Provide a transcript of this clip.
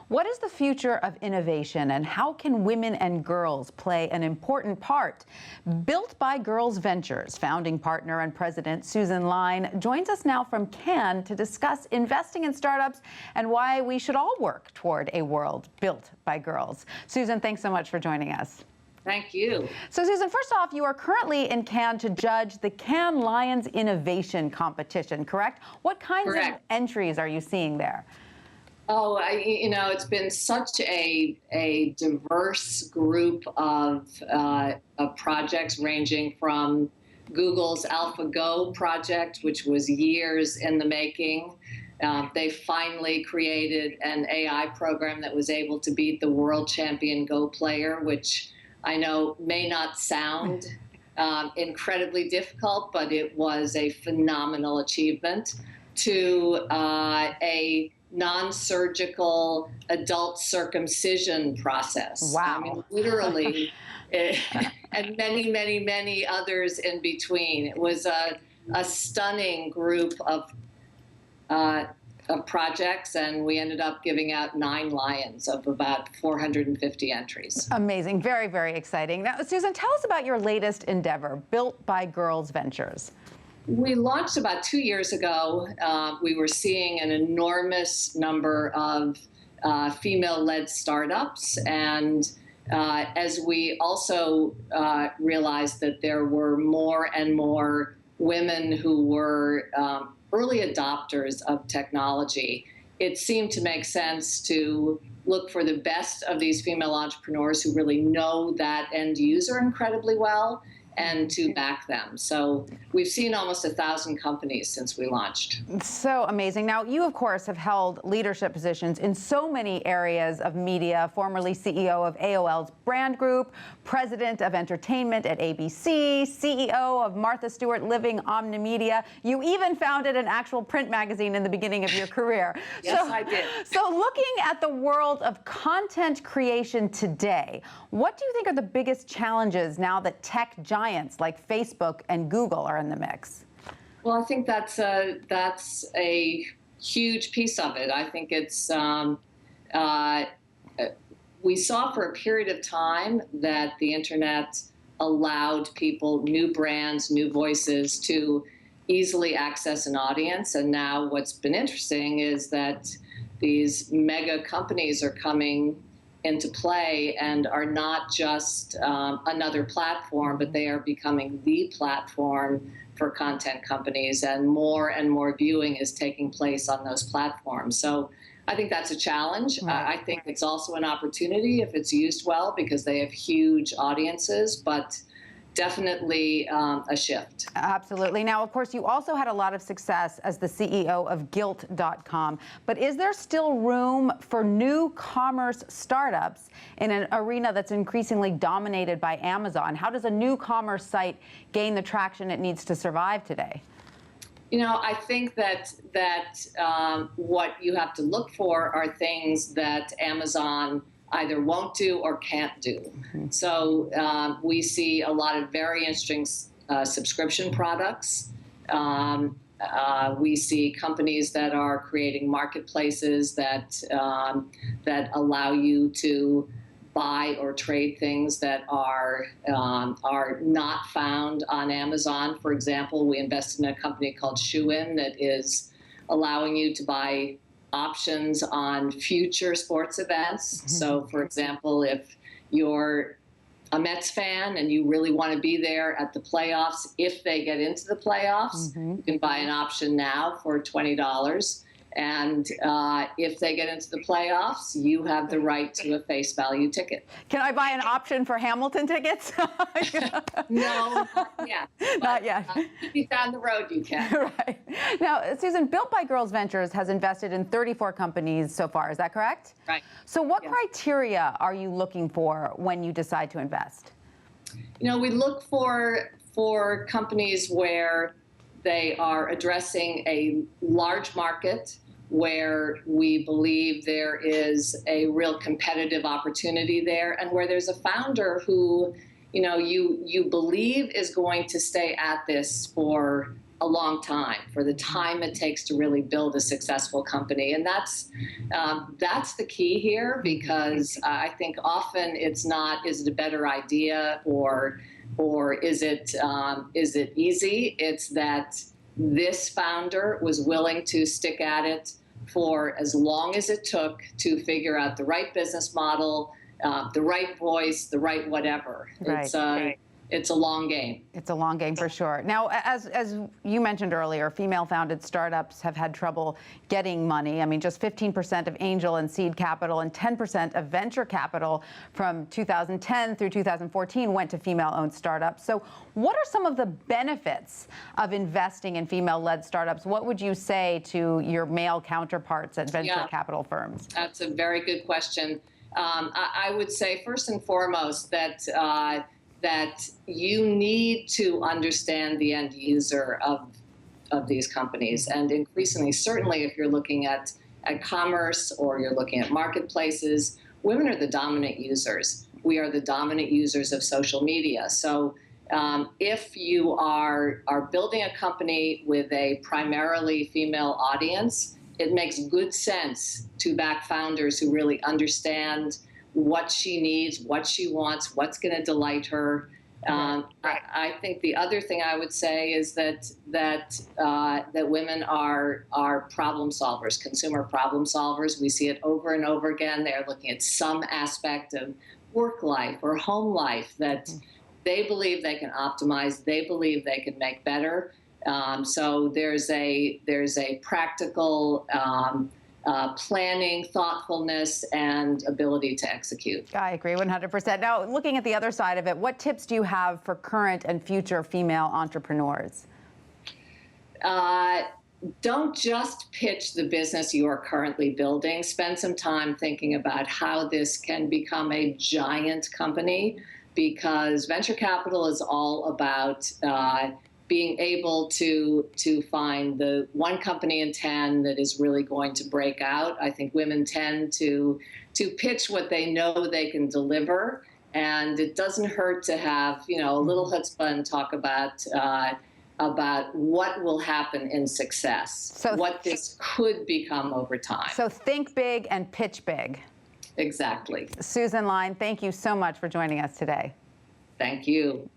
What is the future of innovation, and how can women and girls play an important part? Built by Girls Ventures founding partner and president Susan Lyne joins us now from Cannes to discuss investing in startups and why we should all work toward a world built by girls. Susan, thanks so much for joining us. Thank you. So, Susan, first off, you are currently in Cannes to judge the Cannes Lions Innovation Competition, correct? What kinds of entries are you seeing there? Oh, it's been such a diverse group of projects, ranging from Google's AlphaGo project, which was years in the making. They finally created an AI program that was able to beat the world champion Go player, which I know may not sound incredibly difficult, but it was a phenomenal achievement, to a non-surgical adult circumcision process. Wow. I mean, literally, and many, many, many others in between. It was a stunning group of projects, and we ended up giving out 9 lions of about 450 entries. Amazing. Very, very exciting. Now, Susan, tell us about your latest endeavor, Built by Girls Ventures. We launched about 2 years ago. We were seeing an enormous number of female-led startups, and as we also realized that there were more and more women who were early adopters of technology, it seemed to make sense to look for the best of these female entrepreneurs who really know that end user incredibly well, and to back them. So we've seen almost 1,000 companies since we launched. So amazing. Now, you, of course, have held leadership positions in so many areas of media, formerly CEO of AOL's Brand Group, president of entertainment at ABC, CEO of Martha Stewart Living Omnimedia. You even founded an actual print magazine in the beginning of your career. Yes, I did. So looking at the world of content creation today, what do you think are the biggest challenges now that tech giants like Facebook and Google are in the mix? Well, I think that's a huge piece of it. I think it's we saw for a period of time that the internet allowed people, new brands, new voices, to easily access an audience. And now what's been interesting is that these mega companies are coming into play and are not just another platform, but they are becoming the platform for content companies, and more viewing is taking place on those platforms. So I think that's a challenge. I think it's also an opportunity if it's used well, because they have huge audiences, but definitely a shift. Absolutely. Now, of course, you also had a lot of success as the CEO of Gilt.com, but is there still room for new commerce startups in an arena that's increasingly dominated by Amazon? How does a new commerce site gain the traction it needs to survive today? You know, I think that what you have to look for are things that Amazon either won't do or can't do. Mm-hmm. So we see a lot of very interesting subscription products. We see companies that are creating marketplaces that allow you to buy or trade things that are not found on Amazon. For example, we invested in a company called Shoein that is allowing you to buy options on future sports events. Mm-hmm. So, for example, if you're a Mets fan and you really want to be there at the playoffs, if they get into the playoffs, mm-hmm. you can buy an option now for $20. And if they get into the playoffs, you have the right to a face value ticket. Can I buy an option for Hamilton tickets? No, not yet. Not yet. Maybe down the road you can. Right. Now, Susan, Built by Girls Ventures has invested in 34 companies so far. Is that correct? Right. So what criteria are you looking for when you decide to invest? You know, we look for companies where they are addressing a large market, where we believe there is a real competitive opportunity there, and where there's a founder who, you believe is going to stay at this for a long time, for the time it takes to really build a successful company. And that's the key here, because I think often it's not, is it a better idea, or is it easy? It's that this founder was willing to stick at it for as long as it took to figure out the right business model, the right voice, the right whatever. Right. It's a long game. It's a long game for sure. Now, as you mentioned earlier, female-founded startups have had trouble getting money. I mean, just 15% of angel and seed capital and 10% of venture capital from 2010 through 2014 went to female-owned startups. So what are some of the benefits of investing in female-led startups? What would you say to your male counterparts at venture capital firms? That's a very good question. I would say, first and foremost, that you need to understand the end user of these companies. And increasingly, certainly if you're looking at commerce or you're looking at marketplaces, women are the dominant users. We are the dominant users of social media. So if you are building a company with a primarily female audience, it makes good sense to back founders who really understand what she needs, what she wants, what's going to delight her. I think the other thing I would say is that women are problem solvers, consumer problem solvers. We see it over and over again. They're looking at some aspect of work life or home life that they believe they can optimize, they believe they can make better. So there's a practical planning, thoughtfulness, and ability to execute. I agree 100%. Now, looking at the other side of it, what tips do you have for current and future female entrepreneurs? Don't just pitch the business you are currently building. Spend some time thinking about how this can become a giant company, because venture capital is all about being able to find the one company in 10 that is really going to break out. I think women tend to pitch what they know they can deliver, and it doesn't hurt to have a little chutzpah and talk about what will happen in success, so what this could become over time. So think big and pitch big. Exactly. Susan Lyne, thank you so much for joining us today. Thank you.